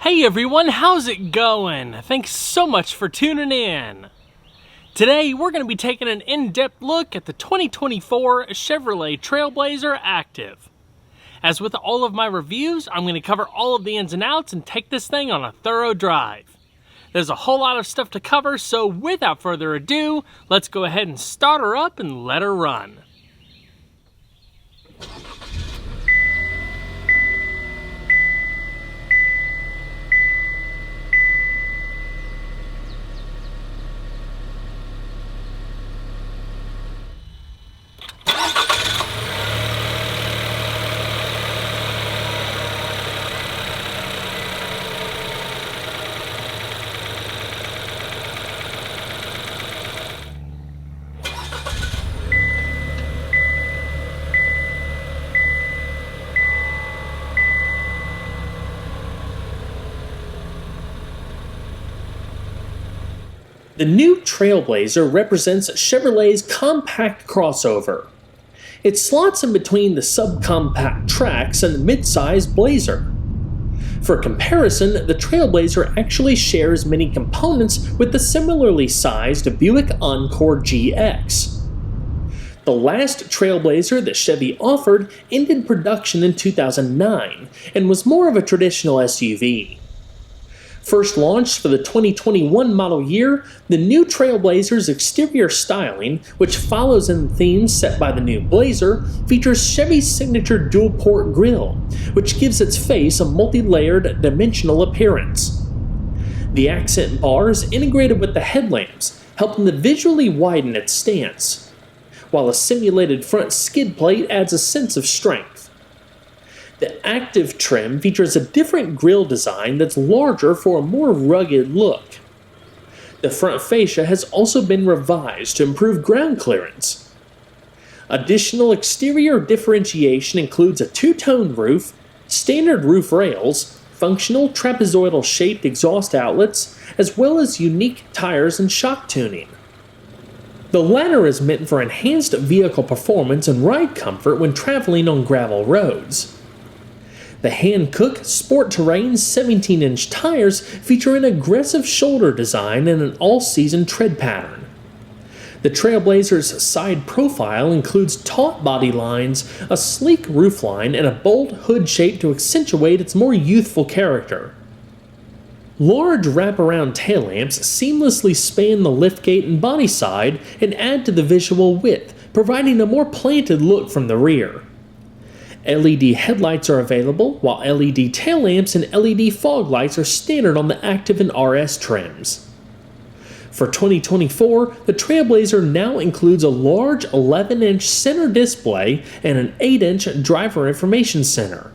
Hey everyone, how's it going? Thanks so much for tuning in. Today we're going to be taking an in-depth look at the 2024 Chevrolet Trailblazer ACTIV. As with all of my reviews, I'm going to cover all of the ins and outs and take this thing on a thorough drive. There's a whole lot of stuff to cover, so without further ado, let's go ahead and start her up and let her run. The new Trailblazer represents Chevrolet's compact crossover. It slots in between the subcompact Trax and the mid-size Blazer. For comparison, the Trailblazer actually shares many components with the similarly sized Buick Encore GX. The last Trailblazer that Chevy offered ended production in 2009 and was more of a traditional SUV. First launched for the 2021 model year, the new Trailblazer's exterior styling, which follows in the themes set by the new Blazer, features Chevy's signature dual-port grille, which gives its face a multi-layered, dimensional appearance. The accent bars integrated with the headlamps, helping to visually widen its stance, while a simulated front skid plate adds a sense of strength. The ACTIV trim features a different grille design that's larger for a more rugged look. The front fascia has also been revised to improve ground clearance. Additional exterior differentiation includes a two-tone roof, standard roof rails, functional trapezoidal-shaped exhaust outlets, as well as unique tires and shock tuning. The latter is meant for enhanced vehicle performance and ride comfort when traveling on gravel roads. The Hankook Sport Terrain 17-inch tires feature an aggressive shoulder design and an all-season tread pattern. The Trailblazer's side profile includes taut body lines, a sleek roofline, and a bold hood shape to accentuate its more youthful character. Large wraparound tail lamps seamlessly span the liftgate and body side and add to the visual width, providing a more planted look from the rear. LED headlights are available, while LED tail lamps and LED fog lights are standard on the ACTIV and RS trims. For 2024, the Trailblazer now includes a large 11-inch center display and an 8-inch driver information center.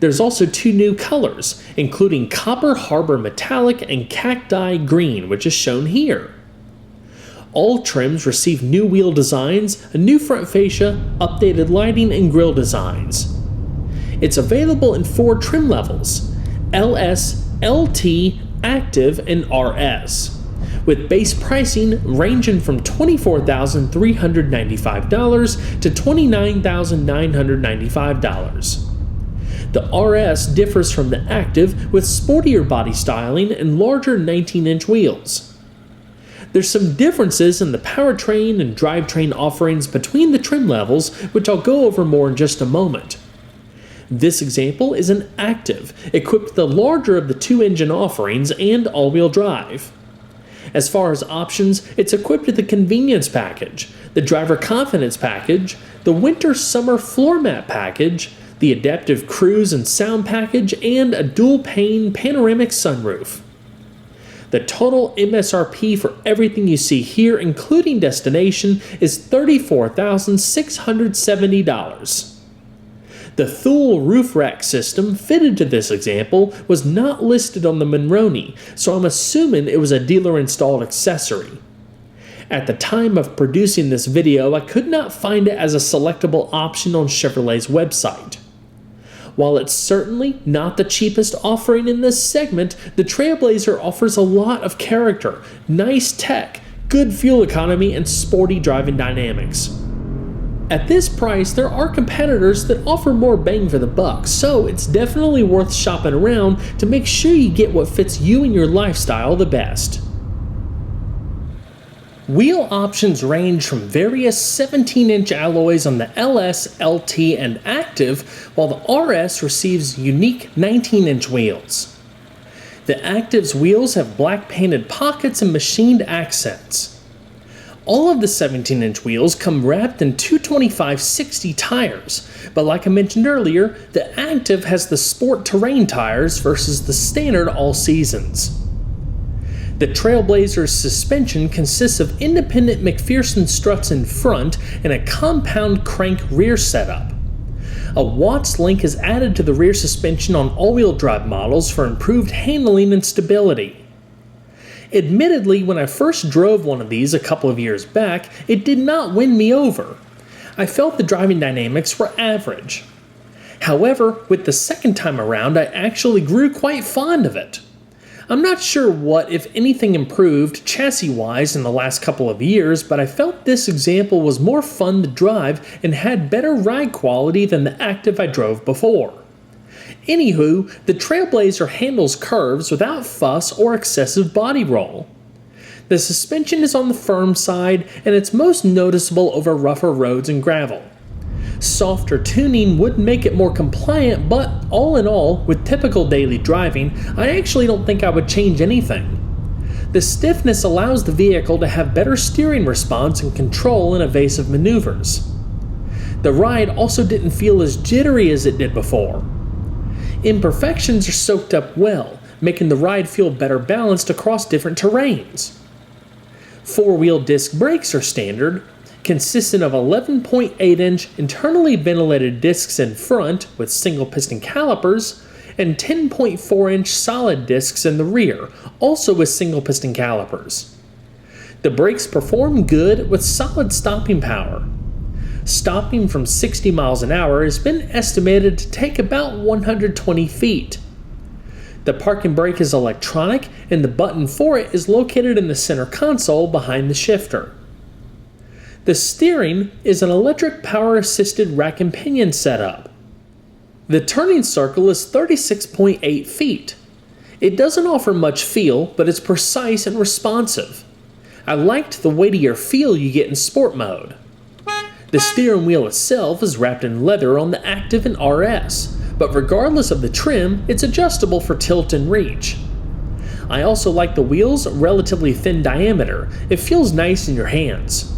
There's also two new colors, including Copper Harbor Metallic and Cacti Green, which is shown here. All trims receive new wheel designs, a new front fascia, updated lighting, and grille designs. It's available in 4 trim levels: LS, LT, Active, and RS, with base pricing ranging from $24,395 to $29,995. The RS differs from the Active with sportier body styling and larger 19-inch wheels. There's some differences in the powertrain and drivetrain offerings between the trim levels, which I'll go over more in just a moment. This example is an Active, equipped with the larger of the 2 engine offerings and all-wheel drive. As far as options, it's equipped with the Convenience Package, the Driver Confidence Package, the Winter-Summer Floor Mat Package, the Adaptive Cruise and Sound Package, and a dual-pane panoramic sunroof. The total MSRP for everything you see here, including destination, is $34,670. The Thule roof rack system fitted to this example was not listed on the Monroney, so I'm assuming it was a dealer-installed accessory. At the time of producing this video, I could not find it as a selectable option on Chevrolet's website. While it's certainly not the cheapest offering in this segment, the Trailblazer offers a lot of character, nice tech, good fuel economy, and sporty driving dynamics. At this price, there are competitors that offer more bang for the buck, so it's definitely worth shopping around to make sure you get what fits you and your lifestyle the best. Wheel options range from various 17-inch alloys on the LS, LT, and Active, while the RS receives unique 19-inch wheels. The Active's wheels have black painted pockets and machined accents. All of the 17-inch wheels come wrapped in 225/60 tires, but like I mentioned earlier, the Active has the sport terrain tires versus the standard all seasons. The Trailblazer's suspension consists of independent McPherson struts in front and a compound crank rear setup. A Watts link is added to the rear suspension on all-wheel drive models for improved handling and stability. Admittedly, when I first drove one of these a couple of years back, it did not win me over. I felt the driving dynamics were average. However, with the second time around, I actually grew quite fond of it. I'm not sure what, if anything, improved chassis-wise in the last couple of years, but I felt this example was more fun to drive and had better ride quality than the Active I drove before. Anywho, the Trailblazer handles curves without fuss or excessive body roll. The suspension is on the firm side, and it's most noticeable over rougher roads and gravel. Softer tuning would make it more compliant, but all in all, with typical daily driving, I actually don't think I would change anything. The stiffness allows the vehicle to have better steering response and control in evasive maneuvers. The ride also didn't feel as jittery as it did before. Imperfections are soaked up well, making the ride feel better balanced across different terrains. Four-wheel disc brakes are standard, consistent of 11.8-inch internally ventilated discs in front with single-piston calipers, and 10.4-inch solid discs in the rear, also with single-piston calipers. The brakes perform good with solid stopping power. Stopping from 60 miles an hour has been estimated to take about 120 feet. The parking brake is electronic, and the button for it is located in the center console behind the shifter. The steering is an electric power-assisted rack and pinion setup. The turning circle is 36.8 feet. It doesn't offer much feel, but it's precise and responsive. I liked the weightier feel you get in sport mode. The steering wheel itself is wrapped in leather on the Active and RS, but regardless of the trim, it's adjustable for tilt and reach. I also like the wheel's relatively thin diameter. It feels nice in your hands.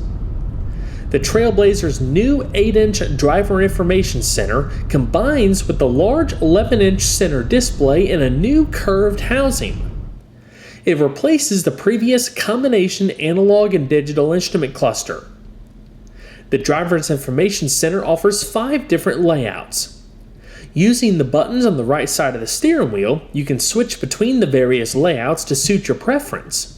The Trailblazer's new 8-inch driver information center combines with the large 11-inch center display in a new curved housing. It replaces the previous combination analog and digital instrument cluster. The driver's information center offers 5 different layouts. Using the buttons on the right side of the steering wheel, you can switch between the various layouts to suit your preference.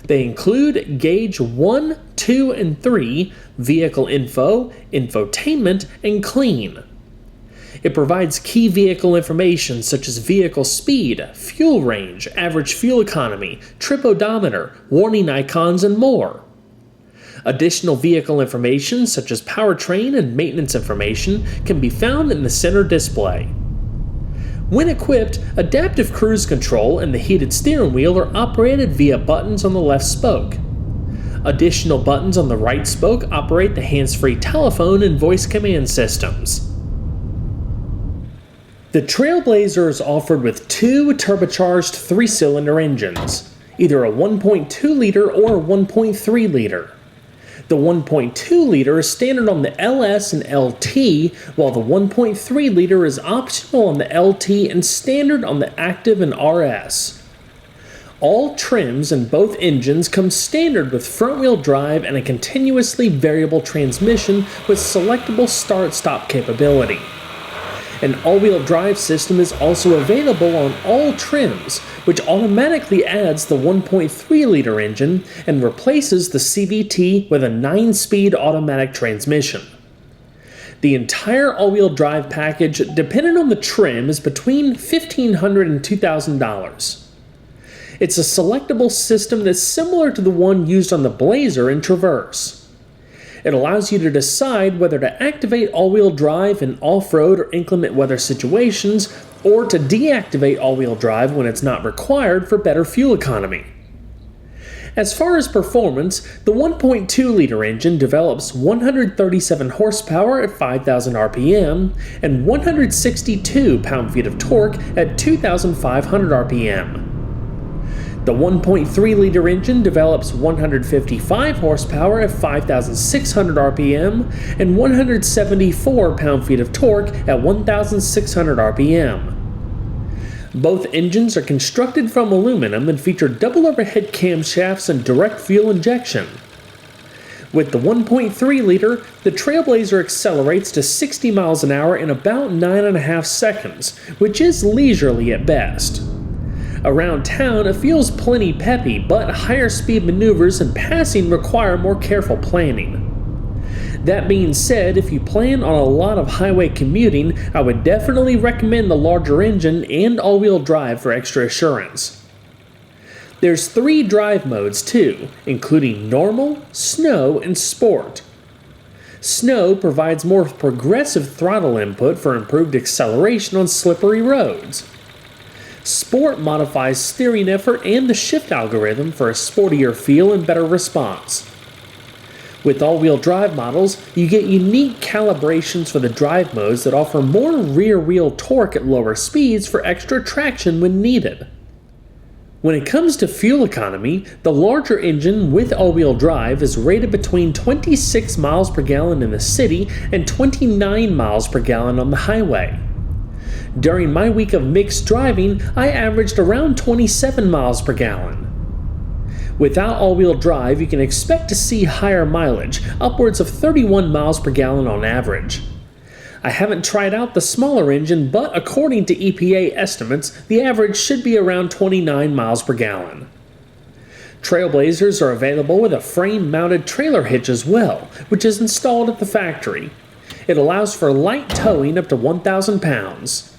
They include Gauge 1, 2, and 3, Vehicle Info, Infotainment, and Clean. It provides key vehicle information such as vehicle speed, fuel range, average fuel economy, trip odometer, warning icons, and more. Additional vehicle information such as powertrain and maintenance information can be found in the center display. When equipped, adaptive cruise control and the heated steering wheel are operated via buttons on the left spoke. Additional buttons on the right spoke operate the hands-free telephone and voice command systems. The Trailblazer is offered with 2 turbocharged 3-cylinder engines, either a 1.2-liter or a 1.3-liter. The 1.2-liter is standard on the LS and LT, while the 1.3-liter is optional on the LT and standard on the Active and RS. All trims in both engines come standard with front-wheel drive and a continuously variable transmission with selectable start-stop capability. An all-wheel drive system is also available on all trims, which automatically adds the 1.3-liter engine and replaces the CVT with a 9-speed automatic transmission. The entire all-wheel drive package, depending on the trim, is between $1,500 and $2,000. It's a selectable system that's similar to the one used on the Blazer and Traverse. It allows you to decide whether to activate all-wheel drive in off-road or inclement weather situations, or to deactivate all-wheel drive when it's not required for better fuel economy. As far as performance, the 1.2-liter engine develops 137 horsepower at 5,000 RPM and 162 pound-feet of torque at 2,500 RPM. The 1.3-liter engine develops 155 horsepower at 5,600 RPM and 174 pound-feet of torque at 1,600 RPM. Both engines are constructed from aluminum and feature double overhead camshafts and direct fuel injection. With the 1.3-liter, the Trailblazer accelerates to 60 miles an hour in about 9.5 seconds, which is leisurely at best. Around town, it feels plenty peppy, but higher speed maneuvers and passing require more careful planning. That being said, if you plan on a lot of highway commuting, I would definitely recommend the larger engine and all-wheel drive for extra assurance. There's 3 drive modes too, including Normal, Snow, and Sport. Snow provides more progressive throttle input for improved acceleration on slippery roads. Sport modifies steering effort and the shift algorithm for a sportier feel and better response. With all-wheel drive models, you get unique calibrations for the drive modes that offer more rear-wheel torque at lower speeds for extra traction when needed. When it comes to fuel economy, the larger engine with all-wheel drive is rated between 26 miles per gallon in the city and 29 miles per gallon on the highway. During my week of mixed driving, I averaged around 27 miles per gallon. Without all-wheel drive, you can expect to see higher mileage, upwards of 31 miles per gallon on average. I haven't tried out the smaller engine, but according to EPA estimates, the average should be around 29 miles per gallon. Trailblazers are available with a frame-mounted trailer hitch as well, which is installed at the factory. It allows for light towing up to 1,000 pounds.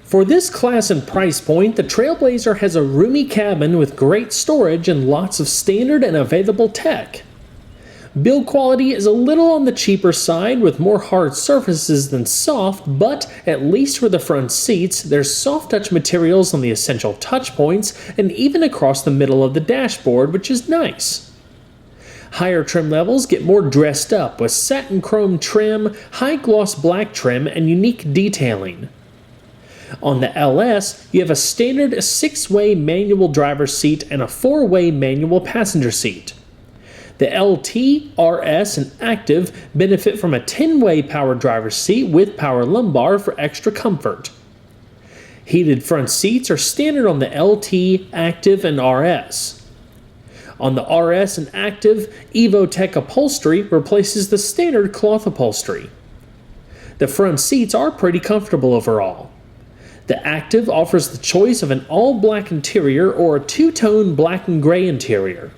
For this class and price point, the Trailblazer has a roomy cabin with great storage and lots of standard and available tech. Build quality is a little on the cheaper side with more hard surfaces than soft, but at least for the front seats, there's soft touch materials on the essential touch points and even across the middle of the dashboard, which is nice. Higher trim levels get more dressed up with satin chrome trim, high gloss black trim, and unique detailing. On the LS, you have a standard 6-way manual driver's seat and a 4-way manual passenger seat. The LT, RS, and Active benefit from a 10-way power driver's seat with power lumbar for extra comfort. Heated front seats are standard on the LT, Active, and RS. On the RS and Active, EvoTech upholstery replaces the standard cloth upholstery. The front seats are pretty comfortable overall. The Active offers the choice of an all-black interior or a two-tone black and gray interior.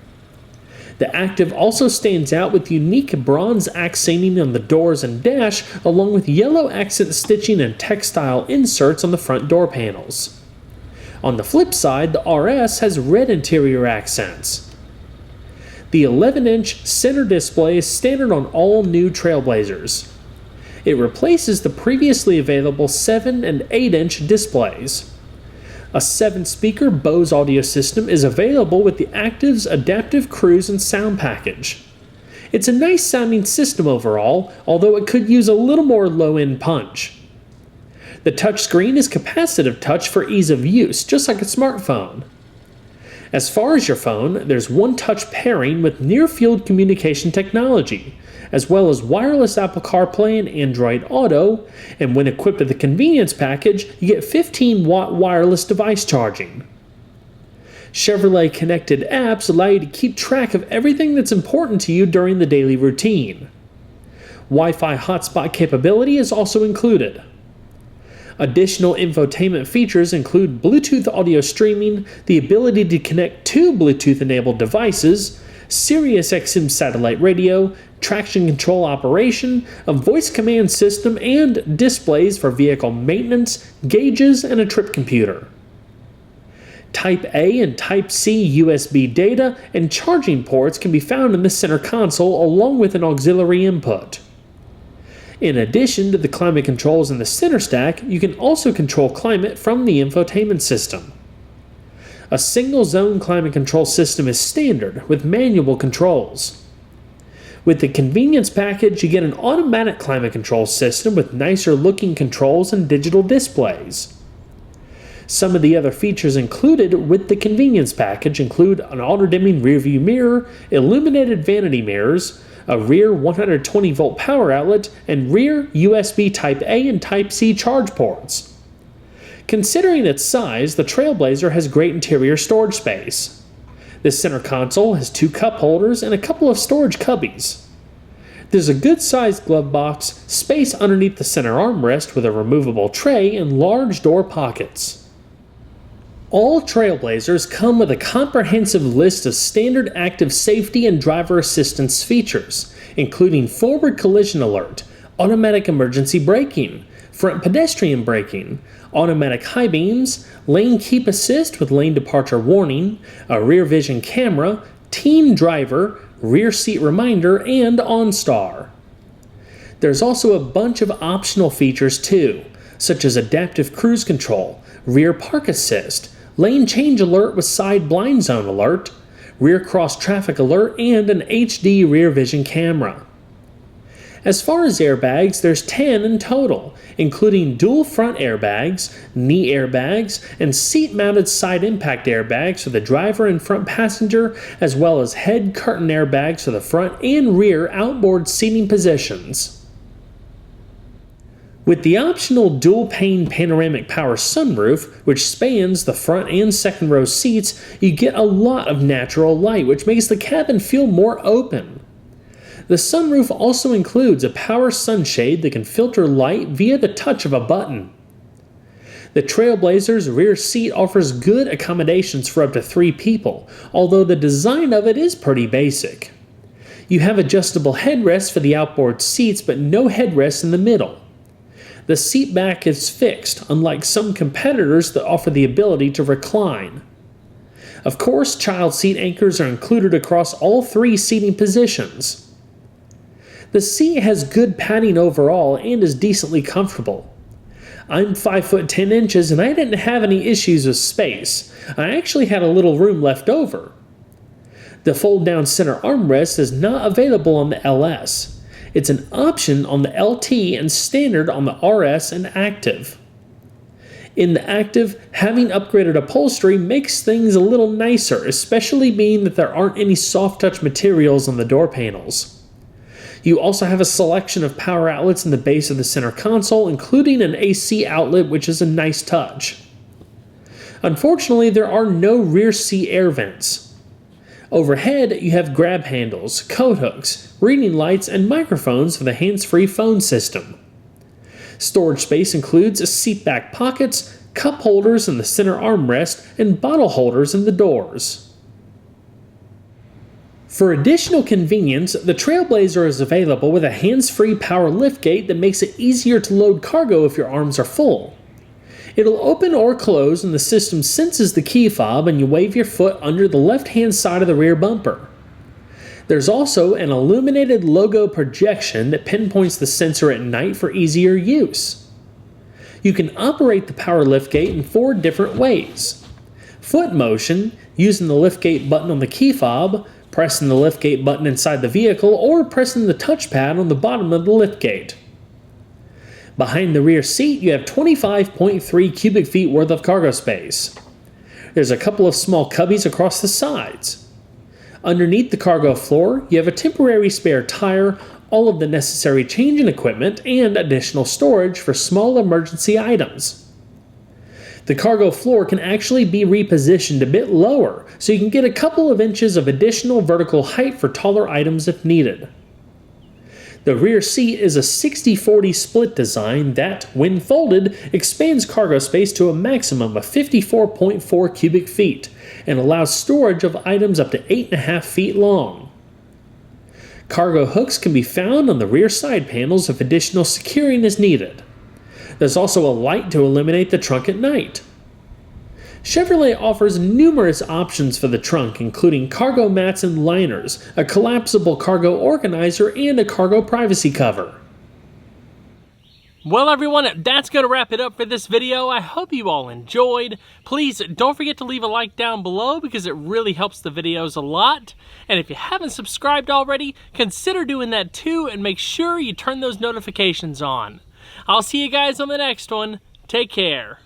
The Active also stands out with unique bronze accenting on the doors and dash, along with yellow accent stitching and textile inserts on the front door panels. On the flip side, the RS has red interior accents. The 11-inch center display is standard on all new Trailblazers. It replaces the previously available 7 and 8-inch displays. A 7-speaker Bose audio system is available with the Active's adaptive cruise and sound package. It's a nice sounding system overall, although it could use a little more low-end punch. The touchscreen is capacitive touch for ease of use, just like a smartphone. As far as your phone, there's one-touch pairing with near-field communication technology, as well as wireless Apple CarPlay and Android Auto, and when equipped with the convenience package, you get 15-watt wireless device charging. Chevrolet connected apps allow you to keep track of everything that's important to you during the daily routine. Wi-Fi hotspot capability is also included. Additional infotainment features include Bluetooth audio streaming, the ability to connect two Bluetooth-enabled devices, Sirius XM satellite radio, traction control operation, a voice command system, and displays for vehicle maintenance, gauges, and a trip computer. Type A and Type C USB data and charging ports can be found in the center console along with an auxiliary input. In addition to the climate controls in the center stack, you can also control climate from the infotainment system. A single-zone climate control system is standard with manual controls. With the convenience package, you get an automatic climate control system with nicer-looking controls and digital displays. Some of the other features included with the convenience package include an auto-dimming rearview mirror, illuminated vanity mirrors, a rear 120-volt power outlet, and rear USB Type A and Type C charge ports. Considering its size, the Trailblazer has great interior storage space. The center console has 2 cup holders and a couple of storage cubbies. There's a good-sized glove box, space underneath the center armrest with a removable tray, and large door pockets. All Trailblazers come with a comprehensive list of standard active safety and driver assistance features, including forward collision alert, automatic emergency braking, front pedestrian braking, automatic high beams, lane keep assist with lane departure warning, a rear vision camera, teen driver, rear seat reminder, and OnStar. There's also a bunch of optional features too, such as adaptive cruise control, rear park assist, lane change alert with side blind zone alert, rear cross traffic alert, and an HD rear vision camera. As far as airbags, there's 10 in total, including dual front airbags, knee airbags, and seat-mounted side impact airbags for the driver and front passenger, as well as head curtain airbags for the front and rear outboard seating positions. With the optional dual-pane panoramic power sunroof, which spans the front and second row seats, you get a lot of natural light, which makes the cabin feel more open. The sunroof also includes a power sunshade that can filter light via the touch of a button. The Trailblazer's rear seat offers good accommodations for up to 3 people, although the design of it is pretty basic. You have adjustable headrests for the outboard seats, but no headrests in the middle. The seat back is fixed, unlike some competitors that offer the ability to recline. Of course, child seat anchors are included across all 3 seating positions. The seat has good padding overall and is decently comfortable. I'm 5 foot 10 inches and I didn't have any issues with space. I actually had a little room left over. The fold down center armrest is not available on the LS. It's an option on the LT and standard on the RS and Active. In the Active, having upgraded upholstery makes things a little nicer, especially being that there aren't any soft touch materials on the door panels. You also have a selection of power outlets in the base of the center console, including an AC outlet, which is a nice touch. Unfortunately, there are no rear seat air vents. Overhead, you have grab handles, coat hooks, reading lights, and microphones for the hands-free phone system. Storage space includes seat back pockets, cup holders in the center armrest, and bottle holders in the doors. For additional convenience, the Trailblazer is available with a hands-free power liftgate that makes it easier to load cargo if your arms are full. It'll open or close and the system senses the key fob and you wave your foot under the left-hand side of the rear bumper. There's also an illuminated logo projection that pinpoints the sensor at night for easier use. You can operate the power liftgate in 4 different ways. Foot motion, using the liftgate button on the key fob, pressing the liftgate button inside the vehicle, or pressing the touchpad on the bottom of the liftgate. Behind the rear seat, you have 25.3 cubic feet worth of cargo space. There's a couple of small cubbies across the sides. Underneath the cargo floor, you have a temporary spare tire, all of the necessary changing equipment, and additional storage for small emergency items. The cargo floor can actually be repositioned a bit lower, so you can get a couple of inches of additional vertical height for taller items if needed. The rear seat is a 60-40 split design that, when folded, expands cargo space to a maximum of 54.4 cubic feet and allows storage of items up to 8.5 feet long. Cargo hooks can be found on the rear side panels if additional securing is needed. There's also a light to illuminate the trunk at night. Chevrolet offers numerous options for the trunk, including cargo mats and liners, a collapsible cargo organizer, and a cargo privacy cover. Well everyone, that's going to wrap it up for this video. I hope you all enjoyed. Please don't forget to leave a like down below because it really helps the videos a lot. And if you haven't subscribed already, consider doing that too and make sure you turn those notifications on. I'll see you guys on the next one. Take care.